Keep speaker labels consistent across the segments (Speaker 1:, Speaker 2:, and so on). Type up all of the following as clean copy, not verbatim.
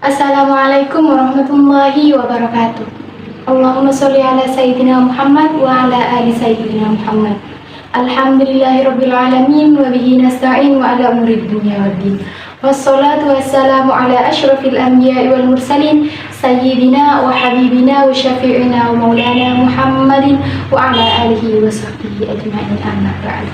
Speaker 1: Assalamualaikum warahmatullahi wabarakatuh. Allahumma sholli ala sayyidina Muhammad wa ala ali sayyidina Muhammad. Alhamdulillahirabbil alamin wa bihi nasta'in wa ala umurid dunya waddin. Wassalatu wassalamu ala asyrafil anbiya'i wal mursalin sayyidina wa habibina wa syafi'ina wa maulana Muhammadin wa ala alihi wa sahbihi ajma'in, amma ba'd.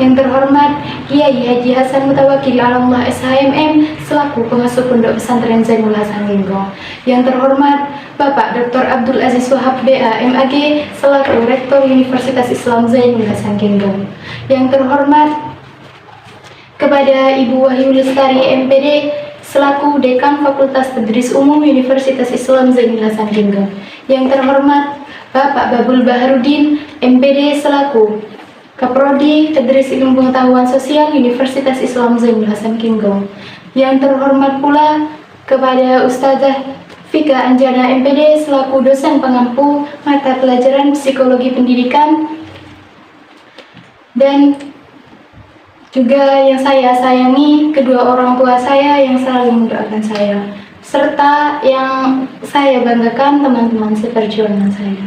Speaker 1: Yang terhormat Kiai Haji Hasan Mutawakil Alallah SHMM selaku pengasuh Pondok Pesantren Zainul Hasan Genggong. Yang terhormat Bapak Dr. Abdul Aziz Wahab BA MAG selaku Rektor Universitas Islam Zainul Hasan Genggong. Yang terhormat kepada Ibu Wahyu Lestari MPD selaku Dekan Fakultas Tadris Umum Universitas Islam Zainul Hasan Genggong. Yang terhormat Bapak Babul Baharudin MPD selaku Kaprodi Tadris Ilmu Pengetahuan Sosial Universitas Islam Zainul Hasan Genggong. Yang terhormat pula kepada Ustazah Fika Anjana MPD selaku dosen pengampu mata pelajaran Psikologi Pendidikan, dan juga yang saya sayangi kedua orang tua saya yang selalu mendoakan saya, serta yang saya banggakan teman-teman seperjuangan saya.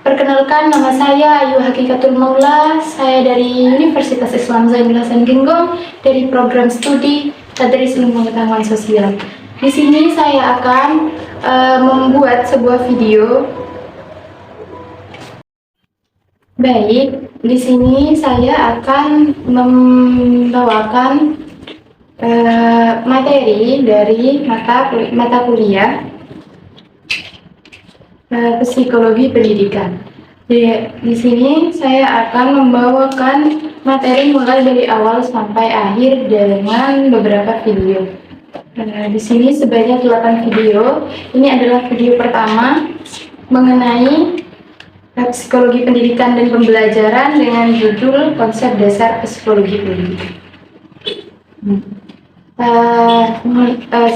Speaker 1: Perkenalkan, nama saya Ayu Hakikatul Maula. Saya dari Universitas Islam Zainul Hasan Genggong dari program studi Tadris Ilmu Pengetahuan Sosial. Di sini saya akan membuat sebuah video. Baik, di sini saya akan membawakan materi dari mata kuliah Psikologi Pendidikan. Di sini saya akan membawakan materi mulai dari awal sampai akhir dengan beberapa video. Di sini sebanyak 8 video. Ini adalah video pertama mengenai Psikologi Pendidikan dan Pembelajaran dengan judul Konsep Dasar Psikologi Pendidikan.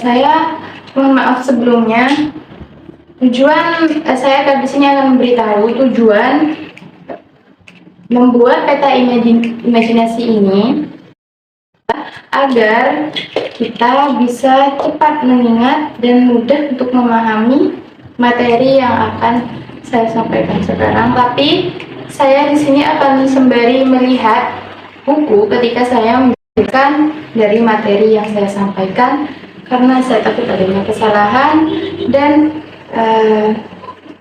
Speaker 1: Saya mohon maaf sebelumnya. Tujuan saya di sini akan memberitahu tujuan membuat peta imajinasi ini agar kita bisa cepat mengingat dan mudah untuk memahami materi yang akan saya sampaikan sekarang. Tapi saya di sini akan sembari melihat buku ketika saya menjelaskan dari materi yang saya sampaikan, karena saya takut adanya kesalahan dan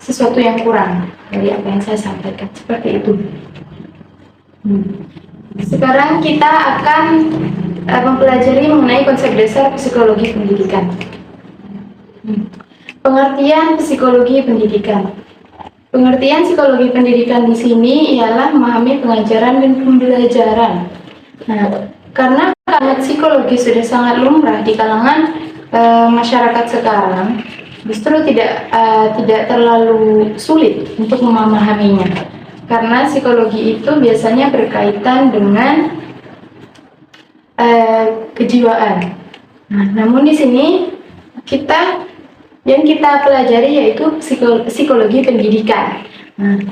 Speaker 1: sesuatu yang kurang dari apa yang saya sampaikan, seperti itu. Sekarang kita akan mempelajari mengenai konsep dasar psikologi pendidikan. Pengertian psikologi pendidikan. Pengertian psikologi pendidikan di sini ialah memahami pengajaran dan pembelajaran. Karena psikologi sudah sangat lumrah di kalangan masyarakat sekarang, justru tidak terlalu sulit untuk memahaminya, karena psikologi itu biasanya berkaitan dengan kejiwaan. Namun di sini yang kita pelajari yaitu psikologi pendidikan.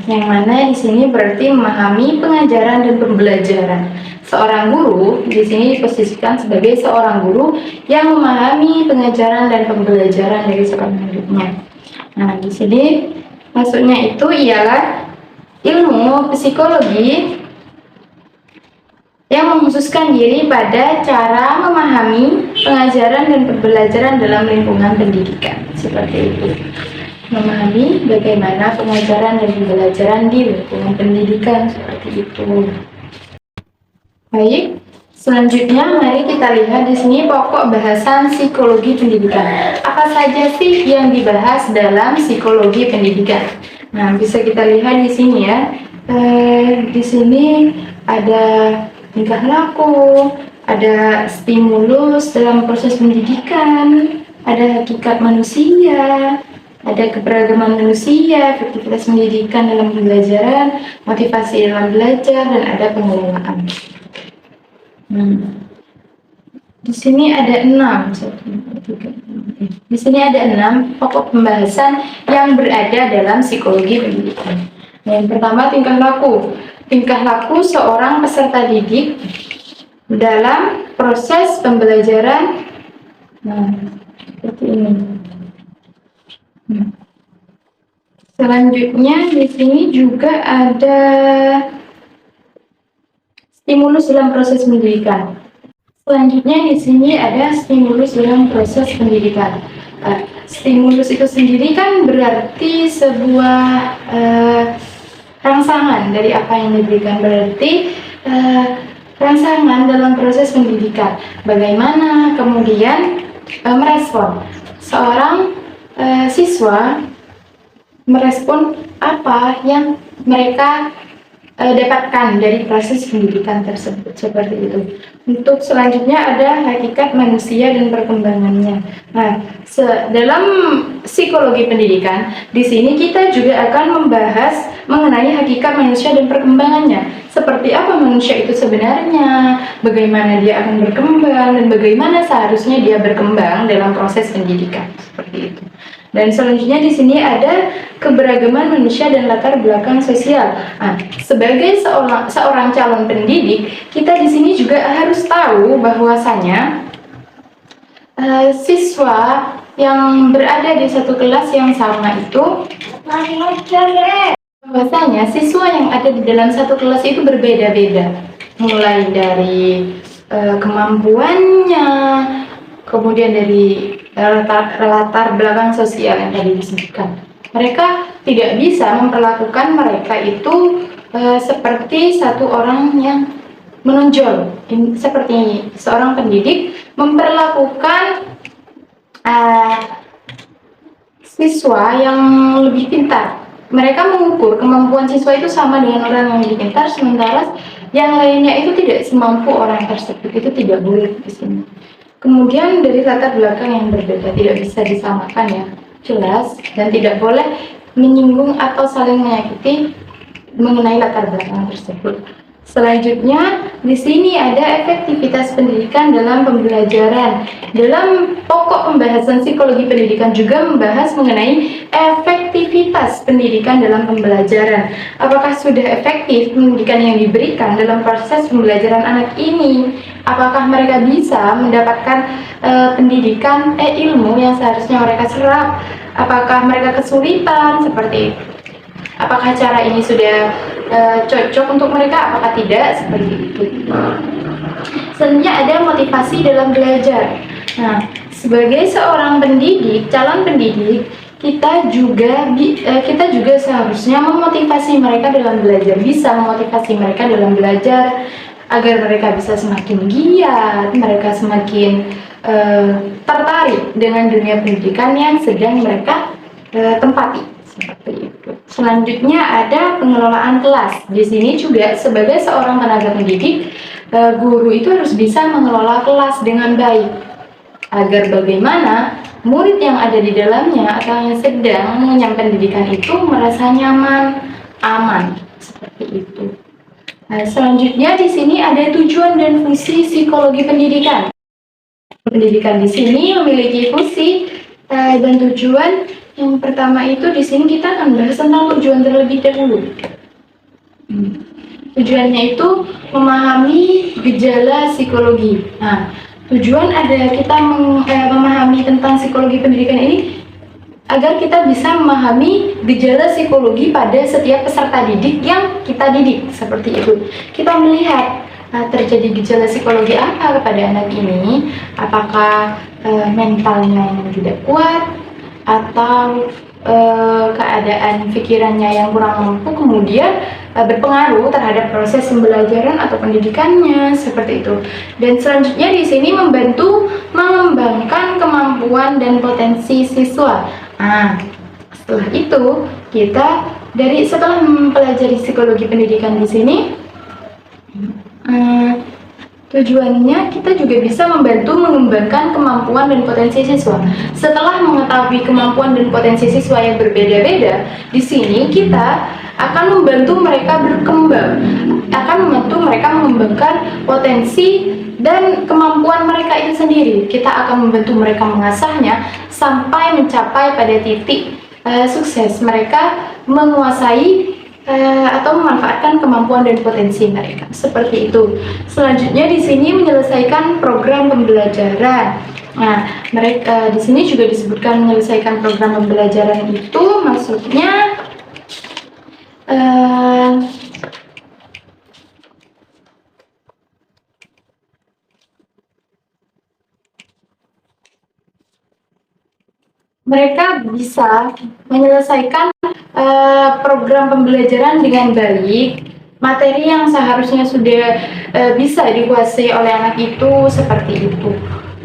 Speaker 1: Yang mana di sini berarti memahami pengajaran dan pembelajaran. Seorang guru di sini diposisikan sebagai seorang guru yang memahami pengajaran dan pembelajaran dari seorang muridnya. Di sini maksudnya itu ialah ilmu psikologi yang mengkhususkan diri pada cara memahami pengajaran dan pembelajaran dalam lingkungan pendidikan. Seperti itu. Memahami bagaimana pengajaran dan pembelajaran di lingkungan pendidikan, seperti itu. Baik, selanjutnya mari kita lihat di sini pokok bahasan psikologi pendidikan. Apa saja sih yang dibahas dalam psikologi pendidikan? Bisa kita lihat di sini ya. Di sini ada tingkah laku, ada stimulus dalam proses pendidikan, ada hakikat manusia, ada keberagaman manusia, efektivitas pendidikan dalam pembelajaran, motivasi dalam belajar, dan ada pengelolaan. Di sini ada 6. Di sini ada 6 pokok pembahasan yang berada dalam psikologi pendidikan. Yang pertama, tingkah laku. Tingkah laku seorang peserta didik dalam proses pembelajaran Nah, seperti ini. Selanjutnya di sini juga ada stimulus dalam proses pendidikan. Selanjutnya di sini ada stimulus dalam proses pendidikan. Stimulus itu sendiri kan berarti sebuah rangsangan dari apa yang diberikan, berarti rangsangan dalam proses pendidikan. Bagaimana kemudian merespon seorang siswa, merespon apa yang mereka dapatkan dari proses pendidikan tersebut, seperti itu. Untuk selanjutnya ada hakikat manusia dan perkembangannya. Nah, dalam psikologi pendidikan, di sini kita juga akan membahas mengenai hakikat manusia dan perkembangannya. Seperti apa manusia itu sebenarnya, bagaimana dia akan berkembang, dan bagaimana seharusnya dia berkembang dalam proses pendidikan, seperti itu. Dan selanjutnya di sini ada keberagaman manusia dan latar belakang sosial. Nah, sebagai seorang calon pendidik, kita di sini juga harus tahu bahwasanya siswa yang berada di satu kelas yang sama itu, bahwasanya siswa yang ada di dalam satu kelas itu berbeda-beda, mulai dari kemampuannya, kemudian dari latar belakang sosial yang tadi disebutkan. Mereka tidak bisa memperlakukan mereka itu seperti satu orang yang menonjol. Seperti seorang pendidik memperlakukan siswa yang lebih pintar. Mereka mengukur kemampuan siswa itu sama dengan orang yang lebih pintar, sementara yang lainnya itu tidak semampu orang tersebut. Itu tidak boleh di sini. Kemudian dari latar belakang yang berbeda tidak bisa disamakan, ya, jelas, dan tidak boleh menyinggung atau saling menyakiti mengenai latar belakang tersebut. Selanjutnya di sini ada efektivitas pendidikan dalam pembelajaran. Dalam pokok pembahasan psikologi pendidikan juga membahas mengenai efektivitas pendidikan dalam pembelajaran. Apakah sudah efektif pendidikan yang diberikan dalam proses pembelajaran anak ini? Apakah mereka bisa mendapatkan pendidikan ilmu yang seharusnya mereka serap? Apakah mereka kesulitan seperti itu? Apakah cara ini sudah cocok untuk mereka? Apakah tidak? Seperti itu. Selanjutnya ada motivasi dalam belajar. Nah, sebagai seorang pendidik, calon pendidik, kita juga seharusnya memotivasi mereka dalam belajar, bisa memotivasi mereka dalam belajar agar mereka bisa semakin giat, mereka semakin tertarik dengan dunia pendidikan yang sedang mereka tempati, seperti itu. Selanjutnya ada pengelolaan kelas. Di sini juga sebagai seorang tenaga pendidik, guru itu harus bisa mengelola kelas dengan baik, agar bagaimana murid yang ada di dalamnya atau yang sedang mengenyam pendidikan itu merasa nyaman, aman, seperti itu. Nah, selanjutnya di sini ada tujuan dan fungsi psikologi pendidikan. Pendidikan di sini memiliki fungsi dan tujuan. Yang pertama itu di sini kita akan bahas tentang tujuan terlebih dahulu. Tujuannya itu memahami gejala psikologi. Nah, tujuan ada kita memahami tentang psikologi pendidikan ini agar kita bisa memahami gejala psikologi pada setiap peserta didik yang kita didik, seperti itu. Kita melihat terjadi gejala psikologi apa kepada anak ini, apakah mentalnya yang tidak kuat, atau keadaan pikirannya yang kurang mampu, kemudian berpengaruh terhadap proses pembelajaran atau pendidikannya, seperti itu. Dan selanjutnya di sini membantu mengembangkan kemampuan dan potensi siswa. Nah, setelah itu setelah mempelajari psikologi pendidikan di sini, tujuannya kita juga bisa membantu mengembangkan kemampuan dan potensi siswa. Setelah mengetahui kemampuan dan potensi siswa yang berbeda-beda, di sini kita akan membantu mereka berkembang, akan membantu mereka mengembangkan potensi dan kemampuan mereka itu sendiri. Kita akan membantu mereka mengasahnya sampai mencapai pada titik sukses. Mereka menguasai atau memanfaatkan kemampuan dan potensi mereka. Seperti itu. Selanjutnya di sini menyelesaikan program pembelajaran. Nah, mereka di sini juga disebutkan menyelesaikan program pembelajaran itu maksudnya mereka bisa menyelesaikan program pembelajaran dengan baik, materi yang seharusnya sudah bisa dikuasai oleh anak itu seperti itu.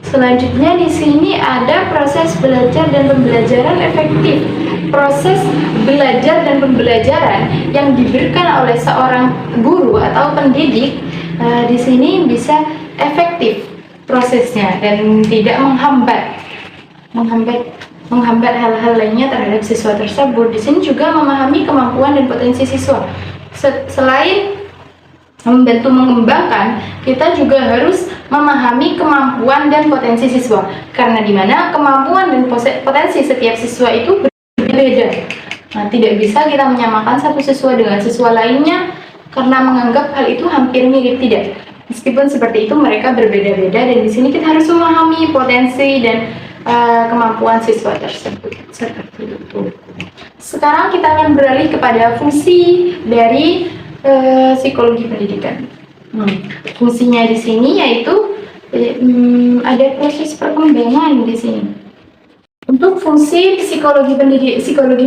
Speaker 1: Selanjutnya di sini ada proses belajar dan pembelajaran efektif. Proses belajar dan pembelajaran yang diberikan oleh seorang guru atau pendidik di sini bisa efektif prosesnya dan tidak menghambat hal-hal lainnya terhadap siswa tersebut. Di sini juga memahami kemampuan dan potensi siswa. Selain membantu mengembangkan, kita juga harus memahami kemampuan dan potensi siswa. Karena di mana kemampuan dan potensi setiap siswa itu berbeda. Nah, tidak bisa kita menyamakan satu siswa dengan siswa lainnya karena menganggap hal itu hampir mirip, tidak. Meskipun seperti itu mereka berbeda-beda dan di sini kita harus memahami potensi dan kemampuan siswa tersebut seperti itu. Sekarang kita akan beralih kepada fungsi dari psikologi pendidikan. Fungsinya di sini yaitu ada proses perkembangan di sini. Untuk fungsi psikologi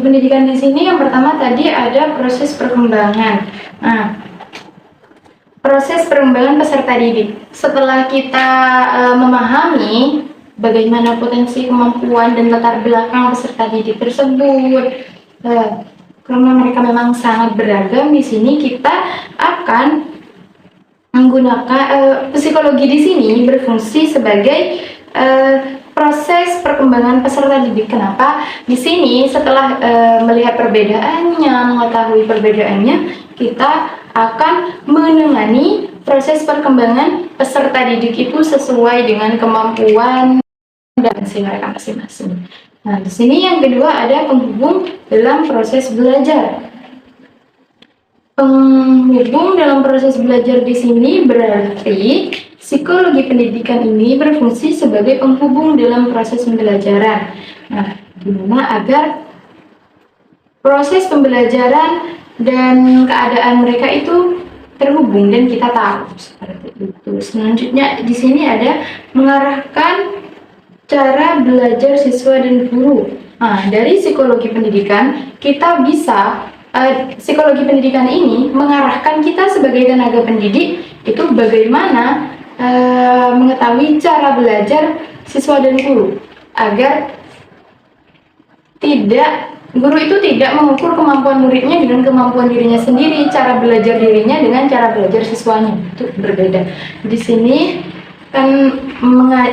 Speaker 1: pendidikan di sini yang pertama tadi ada proses perkembangan. Nah, proses perkembangan peserta didik. Setelah kita memahami bagaimana potensi, kemampuan, dan latar belakang peserta didik tersebut, karena mereka memang sangat beragam, di sini kita akan menggunakan psikologi di sini berfungsi sebagai proses perkembangan peserta didik. Kenapa? Di sini setelah melihat perbedaannya, mengetahui perbedaannya, kita akan menangani proses perkembangan peserta didik itu sesuai dengan kemampuan dan mereka masing-masing. Nah, di sini yang kedua ada penghubung dalam proses belajar. Penghubung dalam proses belajar di sini berarti psikologi pendidikan ini berfungsi sebagai penghubung dalam proses pembelajaran. Nah, gimana agar proses pembelajaran dan keadaan mereka itu terhubung dan kita tahu seperti itu. Selanjutnya di sini ada mengarahkan cara belajar siswa dan guru. Nah, dari psikologi pendidikan kita bisa psikologi pendidikan ini mengarahkan kita sebagai tenaga pendidik itu bagaimana mengetahui cara belajar siswa dan guru agar guru itu tidak mengukur kemampuan muridnya dengan kemampuan dirinya sendiri, cara belajar dirinya dengan cara belajar siswanya itu berbeda. Di sini kan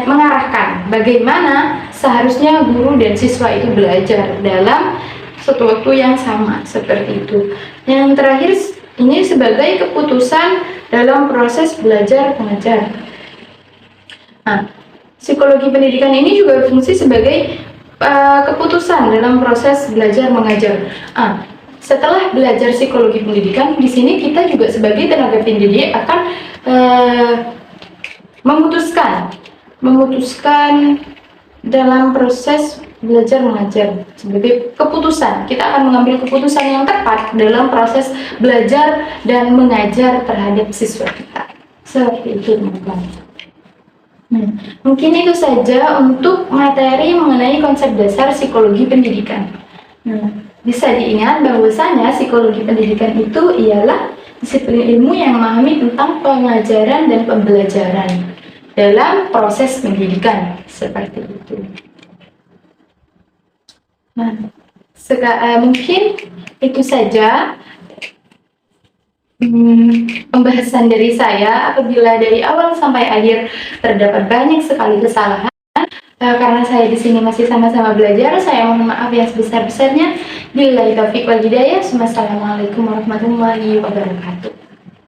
Speaker 1: mengarahkan bagaimana seharusnya guru dan siswa itu belajar dalam suatu waktu yang sama seperti itu. Yang terakhir ini sebagai keputusan dalam proses belajar mengajar. Nah, psikologi pendidikan ini juga berfungsi sebagai keputusan dalam proses belajar mengajar. Setelah belajar psikologi pendidikan, di sini kita juga sebagai tenaga pendidik akan memutuskan dalam proses belajar mengajar sebagai keputusan. Kita akan mengambil keputusan yang tepat dalam proses belajar dan mengajar terhadap siswa kita. Seperti itu, teman-teman. Mungkin itu saja untuk materi mengenai konsep dasar psikologi pendidikan. Bisa diingat bahwasanya psikologi pendidikan itu ialah disiplin ilmu yang memahami tentang pengajaran dan pembelajaran dalam proses pendidikan seperti itu. Mungkin itu saja pembahasan dari saya. Apabila dari awal sampai akhir terdapat banyak sekali kesalahan, karena saya di sini masih sama-sama belajar, saya mohon maaf yang sebesar-besarnya. Billahi taufiq wal hidayah. Wassalamualaikum warahmatullahi wabarakatuh.